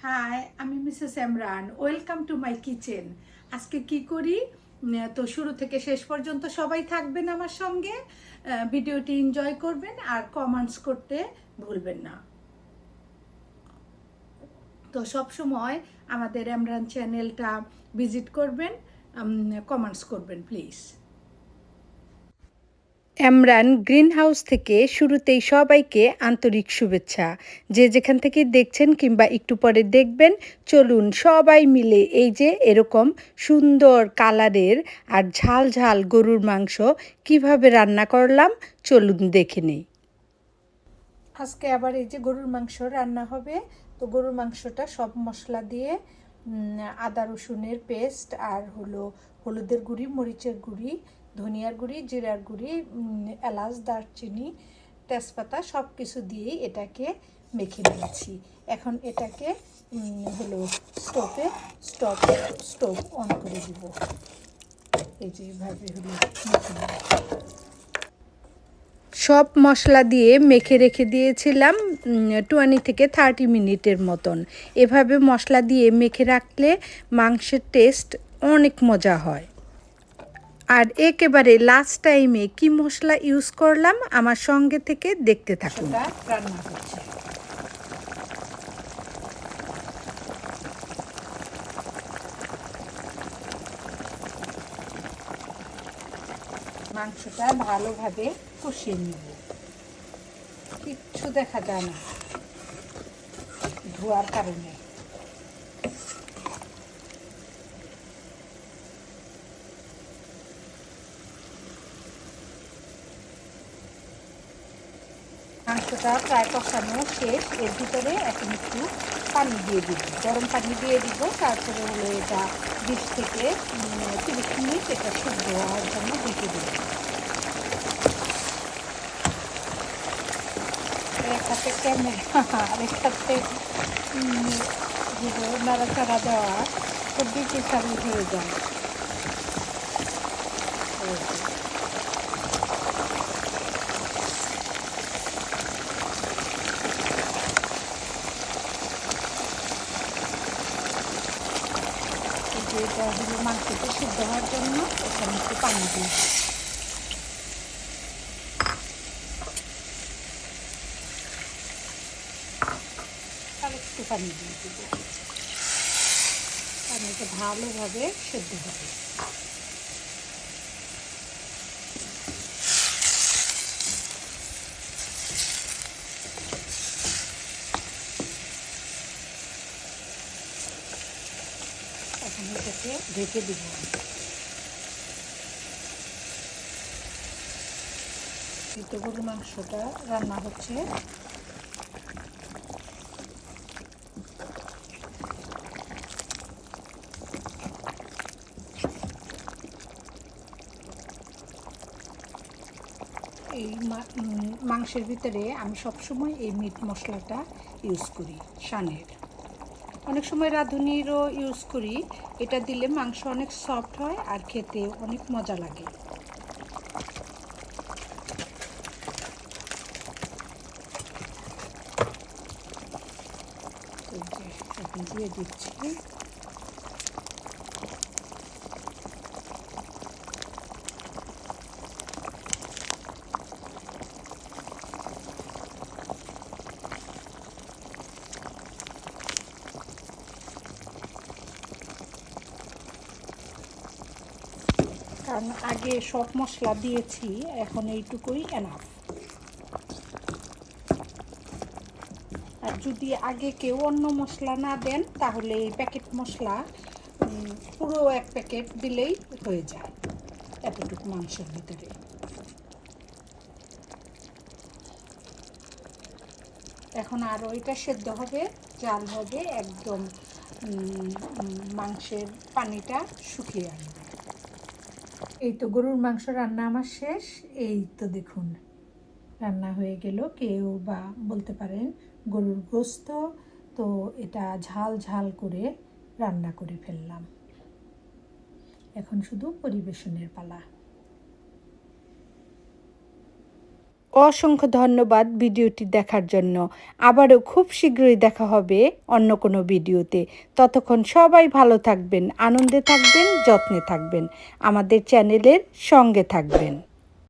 High, আমি Mrs Emran. Welcome to my kitchen. আজকে কি করি তো শুরু থেকে শেষ পর্যন্ত সবাই থাকবেন আমার সঙ্গে। ভিডিওটি এনজয় করবেন আর কমেন্টস করতে ভুলবেন না। তো সব সময় আমাদের এমরান চ্যানেলটা ভিজিট করবেন, কমেন্টস করবেন প্লিজ। আমরান গ্রিন হাউস থেকে শুরুতেই সবাইকে আন্তরিক শুভেচ্ছা। যে যেখান থেকে দেখছেন কিংবা একটু পরে দেখবেন, চলুন সবাই মিলে এই যে এরকম সুন্দর কালারের আর ঝাল ঝাল গরুর মাংস কিভাবে রান্না করলাম চলুন দেখে নেই। আজকে আবার এই যে গরুর মাংস রান্না হবে। তো গরুর মাংসটা সব মশলা দিয়ে আদা রসুনের পেস্ট আর হলুদের গুঁড়ি, মরিচের গুঁড়ি, ধনিয়ার গুঁড়ি, জিরার গুঁড়ি, এলাচ, দারচিনি, তেজপাতা সব কিছু দিয়েই এটাকে মেখে নিয়েছি। এখন এটাকে স্টোভ অন করে দিব। এই যে এইভাবে মেখে নেব। সব মশলা দিয়ে মেখে রেখে দিয়েছিলাম 20 থেকে 30 মিনিটের মতন। এভাবে মশলা দিয়ে মেখে রাখলে মাংসের টেস্ট অনেক মজা হয়। আর একেবারে লাস্ট টাইমে কি মশলা ইউজ করলাম আমার সঙ্গে থেকে দেখতে থাকুন। রান্না করছি। মাংসটা ভালোভাবে কষিয়ে নিব। কিচ্ছু দেখা যায় না ধোয়ার কারণে। মাংসটা প্রায় কষানো শেষ। এর ভিতরে এখন একটু পানি দিয়ে দিব, গরম পানি দিয়ে দিব। তারপরে এটা 20 থেকে 30 মিনিট এটা সিদ্ধ হওয়ার জন্য ঢেকে দেব। একসাথে ক্যামেরা আর একসাথে নাড়াচাড়া দেওয়া খুবই পেশারি হয়ে যায়। এটা মাংসতে সিদ্ধ হওয়ার জন্য এখানে একটু পানি দিই। আর একটু পানি দিয়ে দেব। পানিটা ভালোভাবে সিদ্ধ হবে। এখন এটাকে ঢেকে দিব। তো গরুর মাংসটা রান্না হচ্ছে। এই মাংসের ভিতরে আমি সবসময় এই মিট মশলাটা ইউজ করি, শানের। অনেক সময় রাঁধুনিরও ইউজ করি। এটা দিলে মাংস অনেক সফট হয় আর খেতে অনেক মজা লাগে। এখন দিয়ে দিচ্ছি। কারণ আগে সব মশলা দিয়েছি, এখন এইটুকুই এনাফ। আর যদি আগে কেউ অন্য মশলা না দেন তাহলে এই প্যাকেট মশলা পুরো এক প্যাকেট দিলেই হয়ে যায় এতটুকু মাংসের ভিতরে। এখন আরও এটা সেদ্ধ হবে, জাল হবে, একদম মাংসের পানিটা শুকিয়ে আসবে। এই তো গরুর মাংস রান্না আমার শেষ। এই তো দেখুন রান্না হয়ে গেল। কেউ বা বলতে পারেন গরুর গোস্ত। তো এটা ঝাল ঝাল করে রান্না করে ফেললাম। এখন শুধু পরিবেশনের পালা। অসংখ্য ধন্যবাদ ভিডিওটি দেখার জন্য। আবারও খুব শীঘ্রই দেখা হবে অন্য কোনো ভিডিওতে। ততক্ষণ সবাই ভালো থাকবেন, আনন্দে থাকবেন, যত্নে থাকবেন, আমাদের চ্যানেলের সঙ্গে থাকবেন।